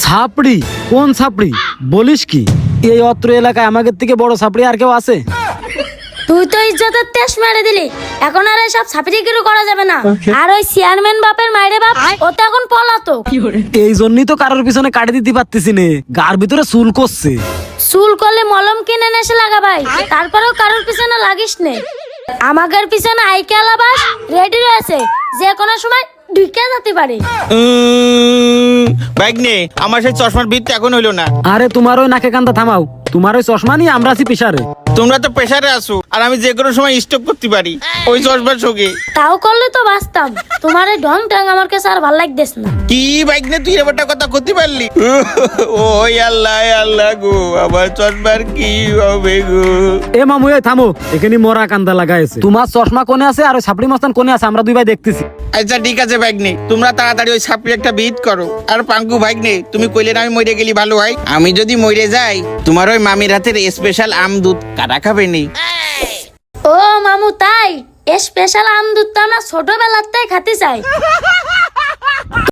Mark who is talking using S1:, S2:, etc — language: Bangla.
S1: ছাপড়ি? কোন ছাপড়ি বলিস কি? এই অত্র এলাকায় আমাদের থেকে বড় ছাপড়ি আর কেউ আছে?
S2: তুই তো ইজ্জতের তেজ মেরে দিলি, এখন আর এসব ছাপিরিগিরি করা যাবে না। আর ওই চেয়ারম্যান বাপের মাইরে বাপ, ও তো এখন পলাতক।
S1: এই জন্যই তো কারোর পিছনে কাটে দিতে পারতেছি নে, গার ভিতরে চুল করছে।
S2: চুল করলে মলম কিনে এসে লাগা ভাই, তারপরেও কারোর পিছনে লাগিস নে। আমাদের পিছনে আইকে আলাবাস রেডি রয়েছে, যে কোনো সময় ঢুকে যেতে পারে।
S3: ভাগ্নে, আমার সেই চশমার ভিত্তি এখন হইলো না।
S1: আরে তোমার ওই নাকে কান্দা থামাও, তোমার ওই চশমা নিয়ে আমরা আছি পেশারে।
S3: তোমরা তো প্রেসারে আসো, আর আমি যে কোনো সময় স্টক করতে পারি ওই চশমার সঙ্গে।
S2: তাও করলে তো বাঁচতাম, তোমার এই ঢং টং আমার কাছে আর ভালো লাগতেছ না।
S3: কি ভাগ্নে, তুই এবারটা কথা করতে পারলি? ওই আল্লাহ আল্লাহ গো, আমার চশমার কি হবে গো?
S1: এ মামু এই থামো, এখানে মরা কান্দা লাগাইছে। তোমার চশমা কোনে আছে আর ওই ছাপড়ি মস্তান কোনে আছে, আমরা দুই ভাই দেখতেছি।
S3: আচ্ছা ঠিক আছে ভাগ্নে, তোমরা তাড়াতাড়ি ওই ছাপড়ি একটা বিট করো। আর পাঙ্কু ভাগ্নে, তুমি কইলে না আমি মরে গেলি ভালো হয়। আমি যদি মরে যাই, তোমার ওই মামির হাতের স্পেশাল আম দুধ কাটা খাবে নি?
S2: ও মামু তাই? স্পেশাল আম দুধ তো আমরা ছোটবেলাতেই খাতে চাই।